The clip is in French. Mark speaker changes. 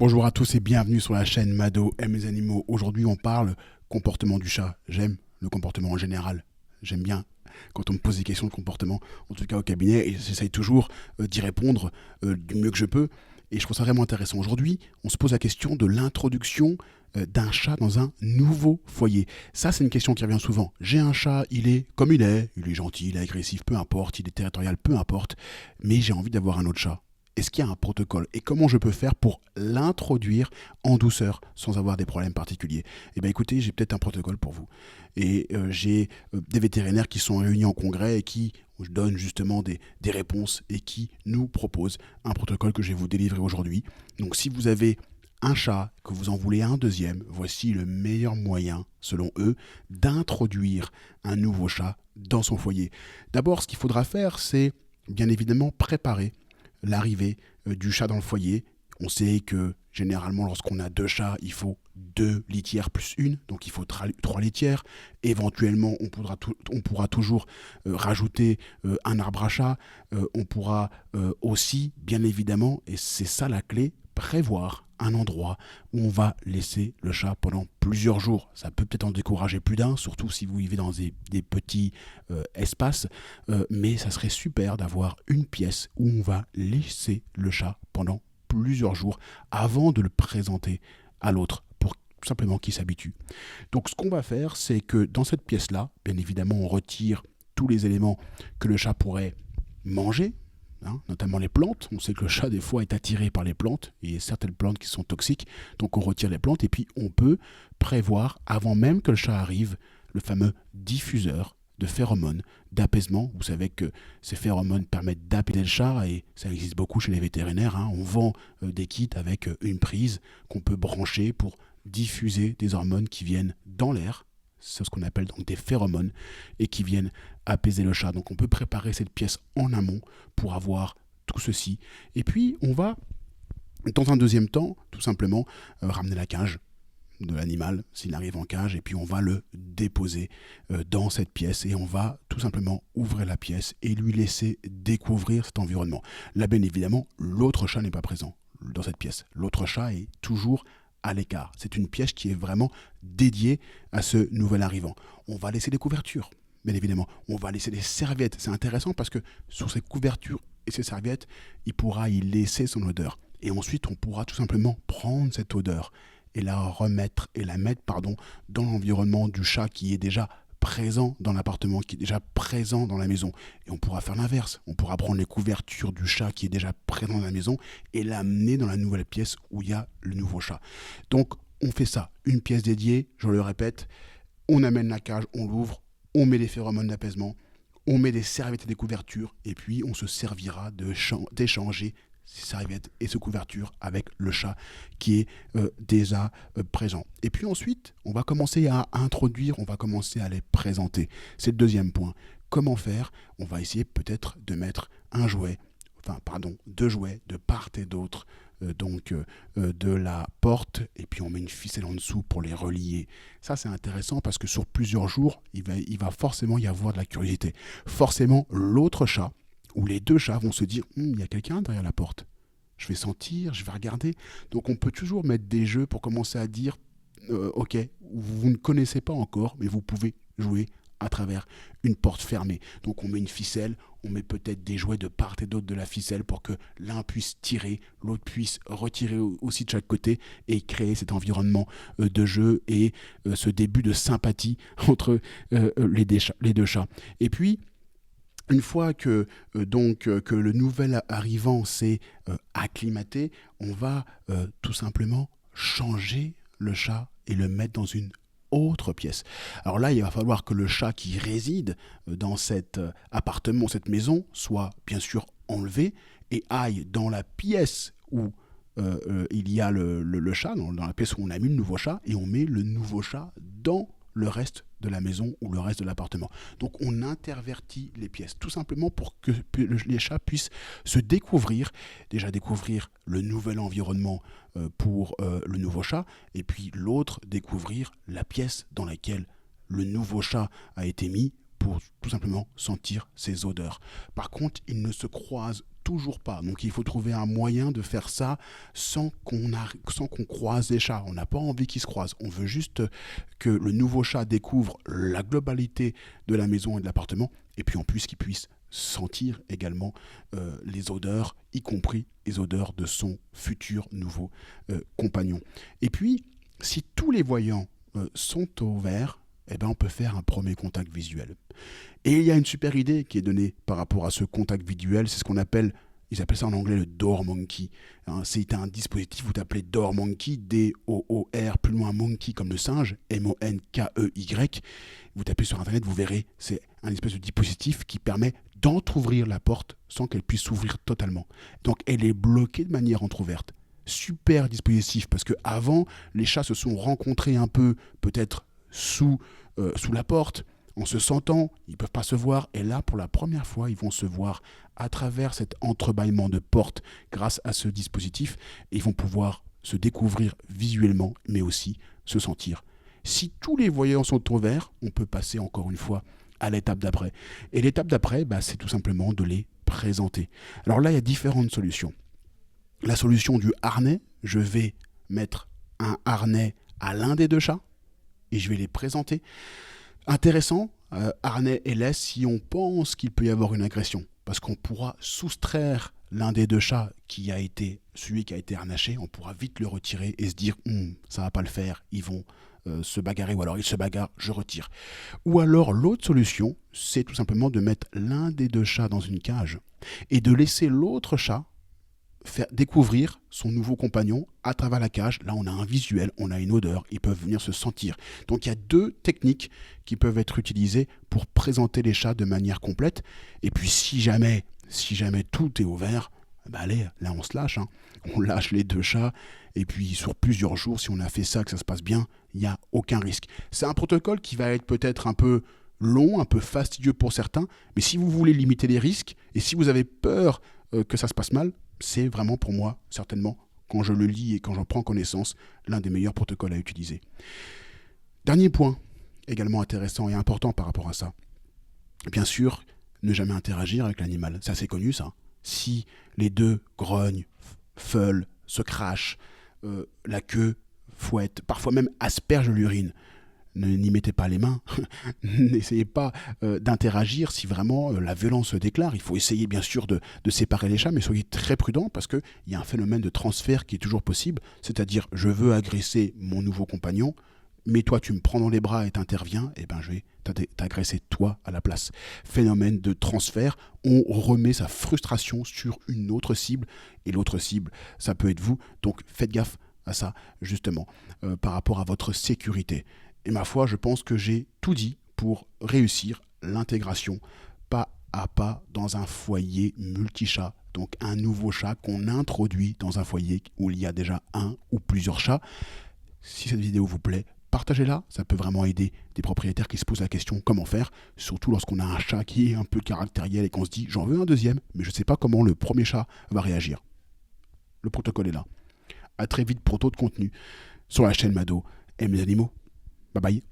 Speaker 1: Bonjour à tous et bienvenue sur la chaîne Mado aime les animaux. Aujourd'hui, on parle comportement du chat. J'aime le comportement en général. J'aime bien quand on me pose des questions de comportement, en tout cas au cabinet, et j'essaye toujours d'y répondre du mieux que je peux. Et je trouve ça vraiment intéressant. Aujourd'hui, on se pose la question de l'introduction d'un chat dans un nouveau foyer. Ça, c'est une question qui revient souvent. J'ai un chat, il est comme il est gentil, il est agressif, peu importe, il est territorial, peu importe, mais j'ai envie d'avoir un autre chat. Est-ce qu'il y a un protocole et comment je peux faire pour l'introduire en douceur sans avoir des problèmes particuliers? Eh bien écoutez, j'ai peut-être un protocole pour vous. Et j'ai des vétérinaires qui sont réunis en congrès et qui donnent justement des réponses et qui nous proposent un protocole que je vais vous délivrer aujourd'hui. Donc si vous avez un chat, que vous en voulez un deuxième, voici le meilleur moyen, selon eux, d'introduire un nouveau chat dans son foyer. D'abord, ce qu'il faudra faire, c'est bien évidemment préparer l'arrivée du chat dans le foyer. On sait que généralement, lorsqu'on a deux chats, il faut deux litières plus une, donc il faut trois litières. Éventuellement, on pourra toujours rajouter un arbre à chat. On pourra aussi, bien évidemment, et c'est ça la clé, prévoir un endroit où on va laisser le chat pendant plusieurs jours. Ça peut peut-être en décourager plus d'un, surtout si vous vivez dans des petits espaces, mais ça serait super d'avoir une pièce où on va laisser le chat pendant plusieurs jours avant de le présenter à l'autre pour tout simplement qu'il s'habitue. Donc ce qu'on va faire, c'est que dans cette pièce-là, bien évidemment, on retire tous les éléments que le chat pourrait manger, notamment les plantes. On sait que le chat, des fois, est attiré par les plantes, et il y a certaines plantes qui sont toxiques, donc on retire les plantes, et puis on peut prévoir, avant même que le chat arrive, le fameux diffuseur de phéromones, d'apaisement. Vous savez que ces phéromones permettent d'apaiser le chat, et ça existe beaucoup chez les vétérinaires. On vend des kits avec une prise qu'on peut brancher pour diffuser des hormones qui viennent dans l'air. C'est ce qu'on appelle donc des phéromones et qui viennent apaiser le chat. Donc on peut préparer cette pièce en amont pour avoir tout ceci. Et puis on va, dans un deuxième temps, tout simplement ramener la cage de l'animal s'il arrive en cage, et puis on va le déposer dans cette pièce et on va tout simplement ouvrir la pièce et lui laisser découvrir cet environnement. Là, bien évidemment, l'autre chat n'est pas présent dans cette pièce. L'autre chat est toujours à l'écart. C'est une pièce qui est vraiment dédiée à ce nouvel arrivant. On va laisser des couvertures, bien évidemment. On va laisser des serviettes. C'est intéressant parce que sur ces couvertures et ces serviettes, il pourra y laisser son odeur. Et ensuite, on pourra tout simplement prendre cette odeur et la mettre dans l'environnement du chat qui est déjà présent dans l'appartement, qui est déjà présent dans la maison. Et on pourra faire l'inverse. On pourra prendre les couvertures du chat qui est déjà présent dans la maison et l'amener dans la nouvelle pièce où il y a le nouveau chat. Donc, on fait ça. Une pièce dédiée, je le répète, on amène la cage, on l'ouvre, on met des phéromones d'apaisement, on met des serviettes et des couvertures, et puis on se servira d'échanger ces serviettes et ces couvertures avec le chat qui est déjà présent. Et puis ensuite, on va commencer à introduire, on va commencer à les présenter. C'est le deuxième point. Comment faire? On va essayer peut-être de mettre deux jouets de part et d'autre de la porte, et puis on met une ficelle en dessous pour les relier. Ça, c'est intéressant parce que sur plusieurs jours, il va forcément y avoir de la curiosité. Forcément, l'autre chat où les deux chats vont se dire il y a quelqu'un derrière la porte. Je vais sentir, je vais regarder. Donc on peut toujours mettre des jeux pour commencer à dire ok, vous ne connaissez pas encore, mais vous pouvez jouer à travers une porte fermée. Donc on met une ficelle, on met peut-être des jouets de part et d'autre de la ficelle pour que l'un puisse tirer, l'autre puisse retirer aussi de chaque côté et créer cet environnement de jeu et ce début de sympathie entre les deux chats. Et puis, une fois que le nouvel arrivant s'est acclimaté, on va tout simplement changer le chat et le mettre dans une autre pièce. Alors là, il va falloir que le chat qui réside dans cet appartement, cette maison, soit bien sûr enlevé et aille dans la pièce où il y a le chat, dans la pièce où on a mis le nouveau chat, et on met le nouveau chat dans le reste de la maison ou le reste de l'appartement. Donc on intervertit les pièces, tout simplement pour que les chats puissent se découvrir, déjà découvrir le nouvel environnement pour le nouveau chat, et puis l'autre découvrir la pièce dans laquelle le nouveau chat a été mis pour tout simplement sentir ses odeurs. Par contre, ils ne se croisent toujours pas. Donc il faut trouver un moyen de faire ça sans qu'on croise les chats. On n'a pas envie qu'ils se croisent. On veut juste que le nouveau chat découvre la globalité de la maison et de l'appartement, et puis en plus qu'il puisse sentir également les odeurs, y compris les odeurs de son futur nouveau compagnon. Et puis, si tous les voyants sont au vert, eh ben on peut faire un premier contact visuel. Et il y a une super idée qui est donnée par rapport à ce contact visuel, c'est ce qu'on appelle, ils appellent ça en anglais le Door Monkey. C'est un dispositif, vous t'appelez Door Monkey, D-O-O-R, plus loin Monkey comme le singe, M-O-N-K-E-Y. Vous tapez sur internet, vous verrez, c'est un espèce de dispositif qui permet d'entrouvrir la porte sans qu'elle puisse s'ouvrir totalement. Donc elle est bloquée de manière entrouverte. Super dispositif, parce qu'avant, les chats se sont rencontrés un peu, peut-être sous la porte, en se sentant, ils ne peuvent pas se voir, et là, pour la première fois, ils vont se voir à travers cet entrebâillement de porte grâce à ce dispositif, et ils vont pouvoir se découvrir visuellement, mais aussi se sentir. Si tous les voyants sont au vert, on peut passer encore une fois à l'étape d'après. Et l'étape d'après, c'est tout simplement de les présenter. Alors là, il y a différentes solutions. La solution du harnais, je vais mettre un harnais à l'un des deux chats, et je vais les présenter. Intéressant, harnais et laisse si on pense qu'il peut y avoir une agression, parce qu'on pourra soustraire l'un des deux chats celui qui a été harnaché, on pourra vite le retirer et se dire ça va pas le faire, ils vont se bagarrer, ou alors ils se bagarrent, je retire. Ou alors l'autre solution, c'est tout simplement de mettre l'un des deux chats dans une cage et de laisser l'autre chat faire découvrir son nouveau compagnon à travers la cage. Là, on a un visuel, on a une odeur, ils peuvent venir se sentir. Donc, il y a deux techniques qui peuvent être utilisées pour présenter les chats de manière complète. Et puis, si jamais tout est ouvert, allez, là, on se lâche. On lâche les deux chats. Et puis, sur plusieurs jours, si on a fait ça, que ça se passe bien, il n'y a aucun risque. C'est un protocole qui va être peut-être un peu long, un peu fastidieux pour certains. Mais si vous voulez limiter les risques, et si vous avez peur que ça se passe mal, c'est vraiment pour moi, certainement, quand je le lis et quand j'en prends connaissance, l'un des meilleurs protocoles à utiliser. Dernier point, également intéressant et important par rapport à ça. Bien sûr, ne jamais interagir avec l'animal. C'est assez connu, ça. Si les deux grognent, feulent, se crachent, la queue fouette, parfois même asperge l'urine, n'y mettez pas les mains, n'essayez pas d'interagir si vraiment la violence se déclare. Il faut essayer bien sûr de séparer les chats, mais soyez très prudents parce qu'il y a un phénomène de transfert qui est toujours possible, c'est-à-dire je veux agresser mon nouveau compagnon, mais toi tu me prends dans les bras et t'interviens, et je vais t'agresser toi à la place. Phénomène de transfert, on remet sa frustration sur une autre cible, et l'autre cible, ça peut être vous, donc faites gaffe à ça justement, par rapport à votre sécurité. Et ma foi, je pense que j'ai tout dit pour réussir l'intégration pas à pas dans un foyer multi-chat. Donc un nouveau chat qu'on introduit dans un foyer où il y a déjà un ou plusieurs chats. Si cette vidéo vous plaît, partagez-la. Ça peut vraiment aider des propriétaires qui se posent la question comment faire. Surtout lorsqu'on a un chat qui est un peu caractériel et qu'on se dit j'en veux un deuxième, mais je ne sais pas comment le premier chat va réagir. Le protocole est là. À très vite pour d'autres contenus sur la chaîne Mado et mes animaux. Bye bye.